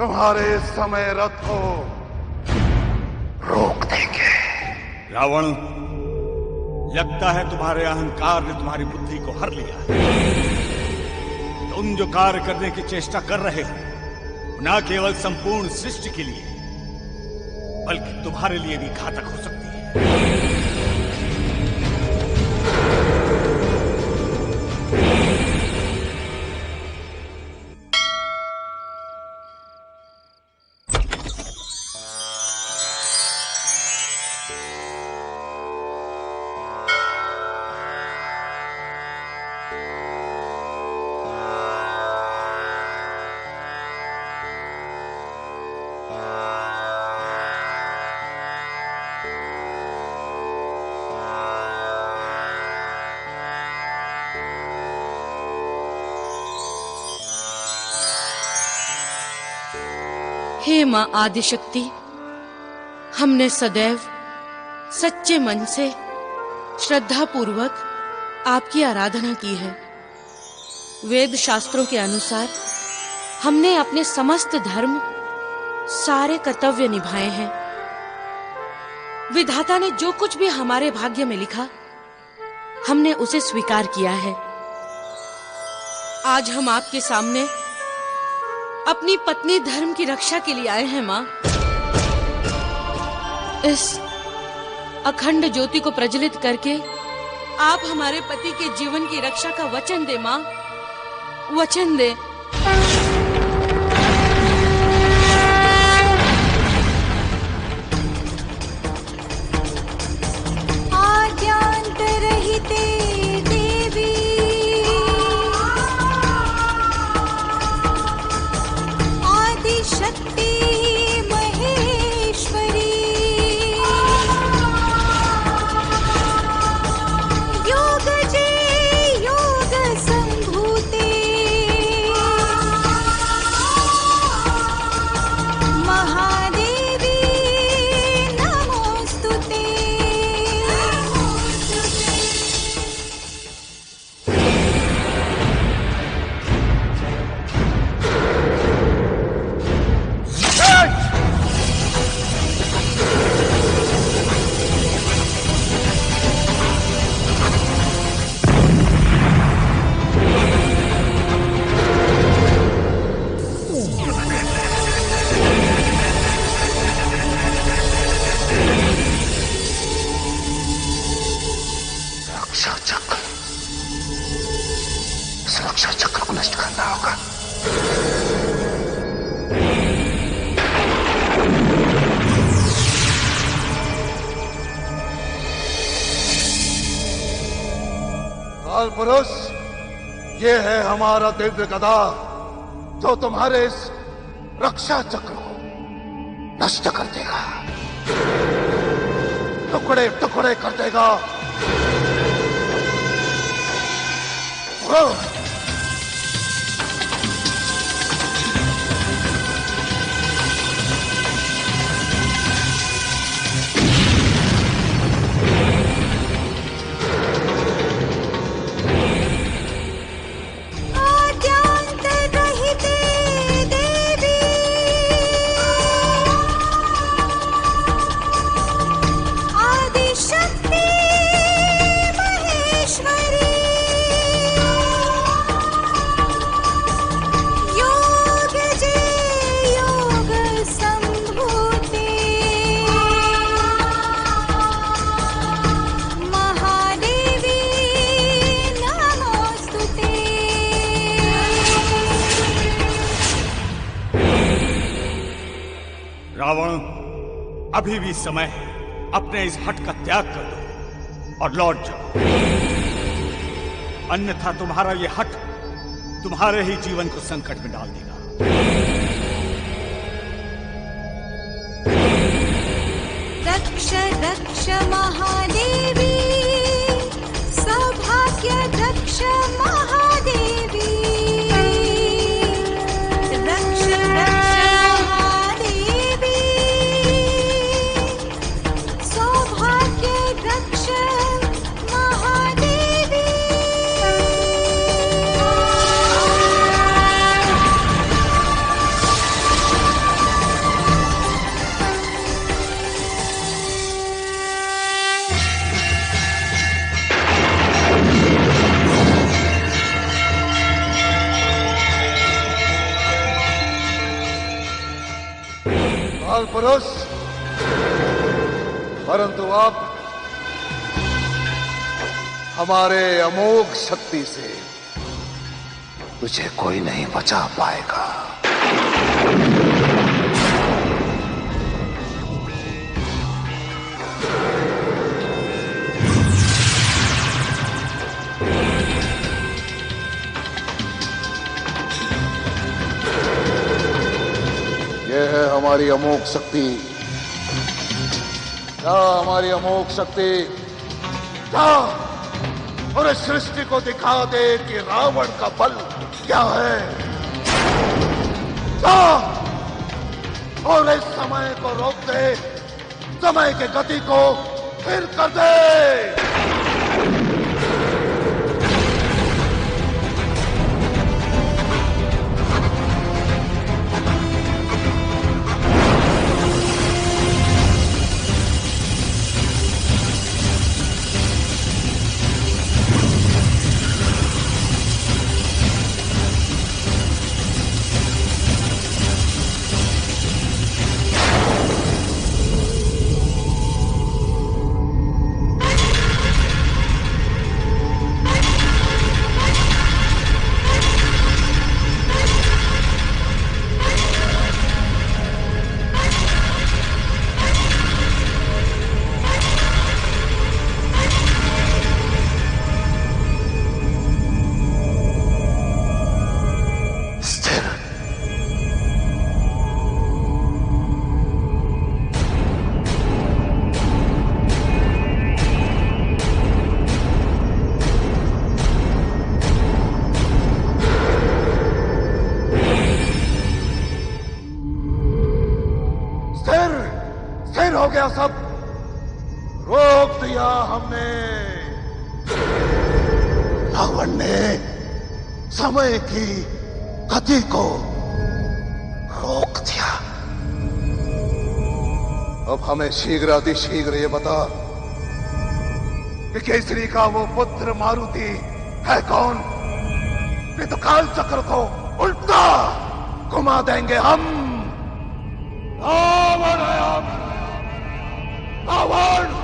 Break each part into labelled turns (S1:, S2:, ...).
S1: तुम्हारे समय रथ को रोक देंगे।
S2: रावण, लगता है तुम्हारे अहंकार ने तुम्हारी बुद्धि को हर लिया है। तुम जो कार्य करने की चेष्टा कर रहे हो न केवल संपूर्ण सृष्टि के लिए बल्कि तुम्हारे लिए भी घातक हो सकती है।
S3: हे मां आदिशक्ति, हमने सदैव सच्चे मन से श्रद्धा पूर्वक आपकी आराधना की है। वेद शास्त्रों के अनुसार हमने अपने समस्त धर्म, सारे कर्तव्य निभाए हैं। विधाता ने जो कुछ भी हमारे भाग्य में लिखा, हमने उसे स्वीकार किया है। आज हम आपके सामने अपनी पत्नी धर्म की रक्षा के लिए आए हैं मां। इस अखंड ज्योति को प्रज्वलित करके आप हमारे पति के जीवन की रक्षा का वचन दे मां, वचन दे।
S1: सुरक्षा चक्र को नष्ट करना होगा। काल पुरुष, ये है हमारा दिव्य गदा जो तुम्हारे इस रक्षा चक्र को नष्ट कर देगा, टुकड़े टुकड़े कर देगा।
S2: रावण, अभी भी समय है, अपने इस हट का त्याग कर दो और लौट जाओ, अन्यथा तुम्हारा ये हट तुम्हारे ही जीवन को संकट में डाल देगा।
S4: रक्ष रक्ष महादेवी, सौभाग्य रक्ष महादेवी, रक्ष रक्ष
S1: पुरुष, परंतु अब हमारे अमोघ शक्ति से तुझे कोई नहीं बचा पाएगा। यह है हमारी अमोघ शक्ति। क्या हमारी अमोघ शक्ति? क्या और इस सृष्टि को दिखा दे कि रावण का बल क्या है। क्या और इस समय को रोक दे, समय के गति को स्थिर कर दे। हो गया सब, रोक दिया हमने। रावण ने समय की गति को रोक दिया। अब हमें शीघ्र अतिशीघ्र ये बता कि केसरी का वो पुत्र मारुति है कौन? नहीं तो काल चक्र को उल्टा घुमा देंगे हम। रावण है हम, रावण।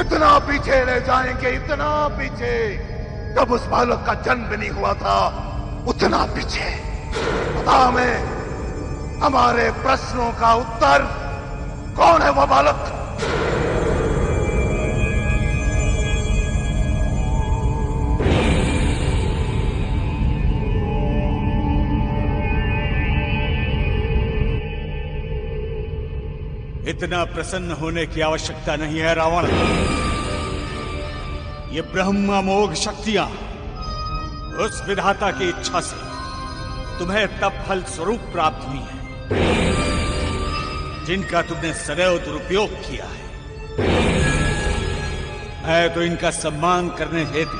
S1: इतना पीछे ले जाएंगे, इतना पीछे, जब उस बालक का जन्म भी नहीं हुआ था, उतना पीछे। बता हमें हमारे प्रश्नों का उत्तर, कौन है वो बालक?
S2: इतना प्रसन्न होने की आवश्यकता नहीं है रावण। ये ब्रह्मामोघ शक्तियां उस विधाता की इच्छा से तुम्हें तब फल स्वरूप प्राप्त हुई हैं जिनका तुमने सदैव दुरुपयोग किया है। मैं तो इनका सम्मान करने हेतु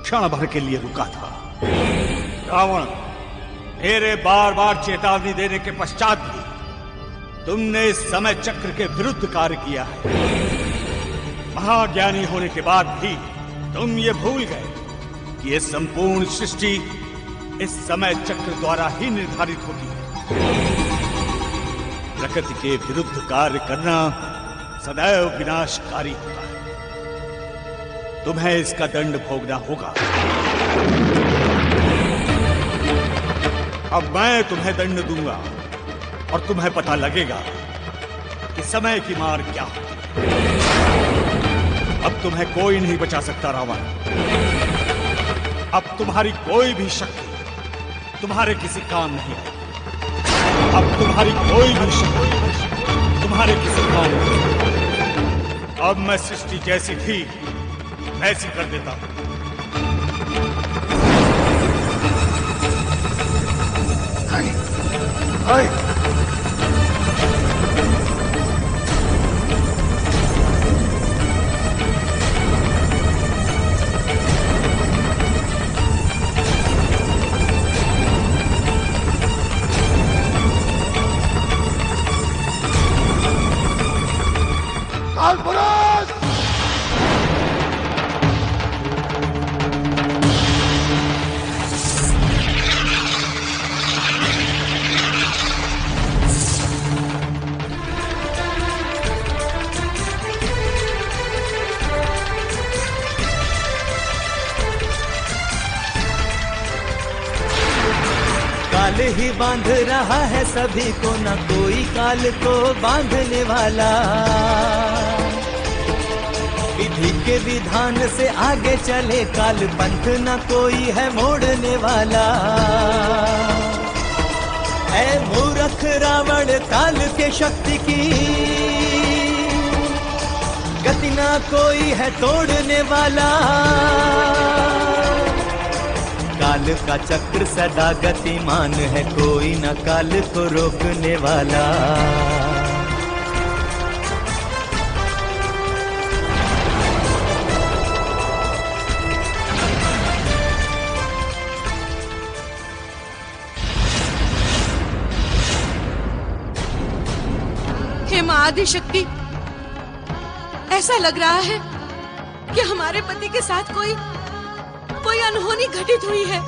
S2: क्षण भर के लिए रुका था। रावण, मेरे बार बार चेतावनी देने के पश्चात भी तुमने इस समय चक्र के विरुद्ध कार्य किया है। महाज्ञानी होने के बाद भी तुम ये भूल गए कि ये संपूर्ण सृष्टि इस समय चक्र द्वारा ही निर्धारित होती है। प्रकृति के विरुद्ध कार्य करना सदैव विनाशकारी होता है। तुम्हें इसका दंड भोगना होगा। अब मैं तुम्हें दंड दूंगा और तुम्हें पता लगेगा कि समय की मार क्या होती है। अब तुम्हें कोई नहीं बचा सकता रावण। अब तुम्हारी कोई भी शक्ति तुम्हारे किसी काम नहीं आएगी। अब तुम्हारी कोई भी शक्ति तुम्हारे किसी काम नहीं आएगी। अब मैं सृष्टि जैसी थी वैसी कर देता हूं।
S5: बांध रहा है सभी को, न कोई काल को बांधने वाला। विधि के विधान से आगे चले काल पंथ, न कोई है मोड़ने वाला। ऐ मूर्ख रावण काल के शक्ति की गति ना कोई है तोड़ने वाला। काल का चक्र सदा गतिमान है, कोई न काल को रोकने वाला।
S3: हे मां आदिशक्ति, ऐसा लग रहा है कि हमारे पति के साथ कोई अनहोनी घटित हुई है।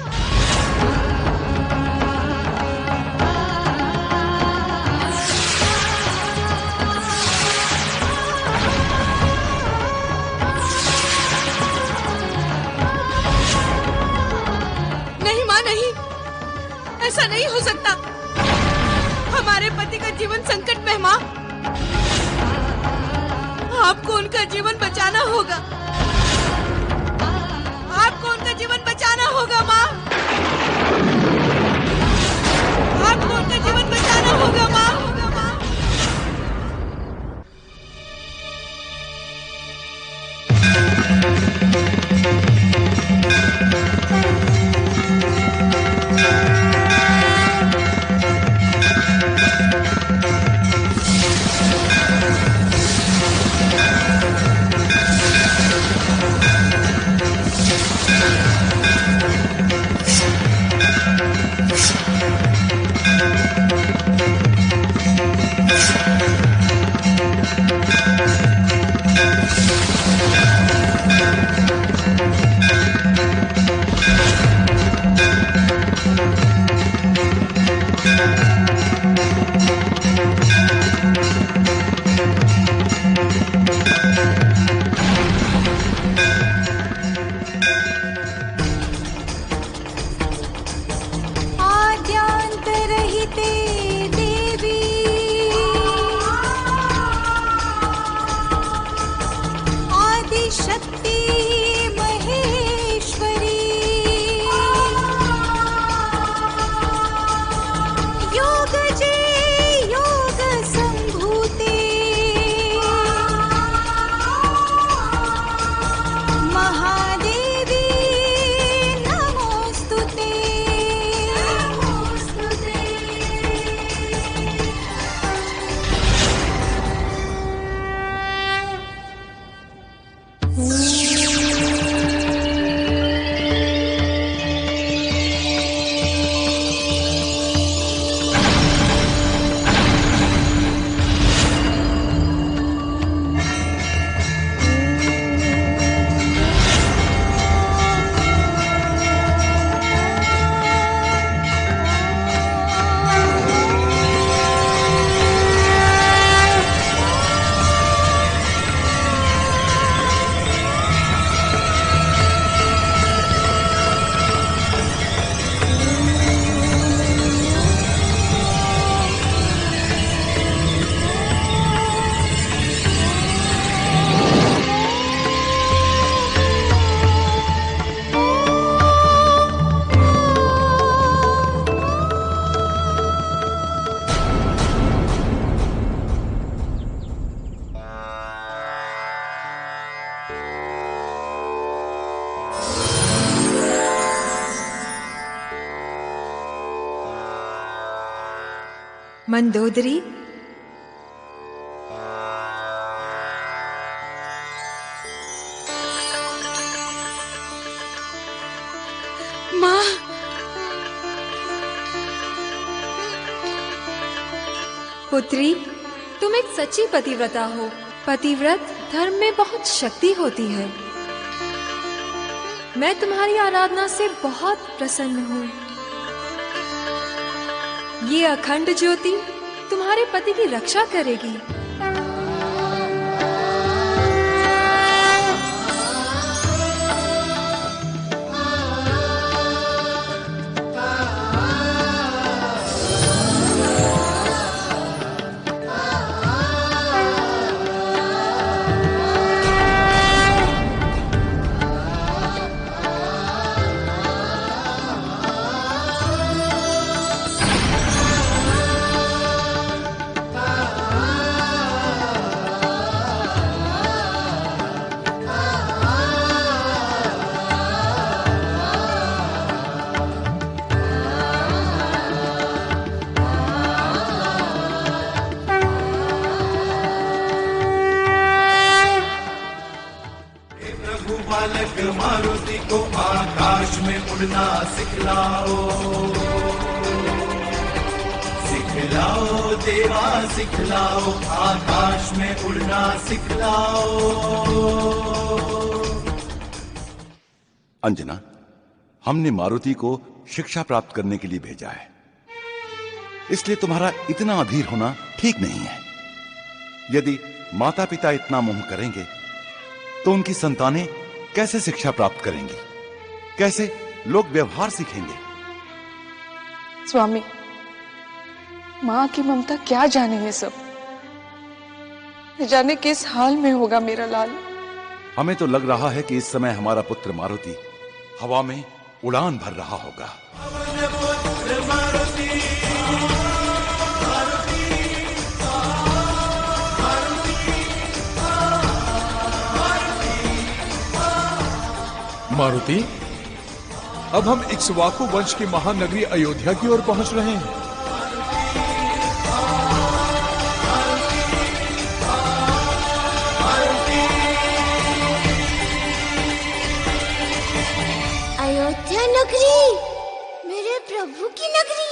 S3: नहीं मां, नहीं, ऐसा नहीं हो सकता। हमारे पति का जीवन संकट में है मां। आपको उनका जीवन बचाना होगा। आपको उनका जीवन बचाना होगा माँ। आपको उनका जीवन बचाना होगा माँ।
S4: मंदोदरी,
S3: माँ,
S6: पुत्री, तुम एक सच्ची पतिव्रता हो। पतिव्रत धर्म में बहुत शक्ति होती है। मैं तुम्हारी आराधना से बहुत प्रसन्न हूँ। ये अखंड ज्योति तुम्हारे पति की रक्षा करेगी।
S5: उड़ना सिखलाओ, सिखलाओ देवा सिखलाओ, आकाश में उड़ना सिखलाओ।
S1: अंजना, हमने मारुति को शिक्षा प्राप्त करने के लिए भेजा है, इसलिए तुम्हारा इतना अधीर होना ठीक नहीं है। यदि माता पिता इतना मोह करेंगे तो उनकी संतानें कैसे शिक्षा प्राप्त करेंगी, कैसे लोग व्यवहार सीखेंगे?
S7: स्वामी, माँ की ममता क्या जाने ये सब, न जाने किस हाल में होगा मेरा लाल।
S1: हमें तो लग रहा है कि इस समय हमारा पुत्र मारुति हवा में उड़ान भर रहा होगा।
S8: मारुति, अब हम इक्ष्वाकु वंश की महानगरी अयोध्या की ओर पहुंच रहे हैं।
S4: अयोध्या नगरी, मेरे प्रभु की नगरी।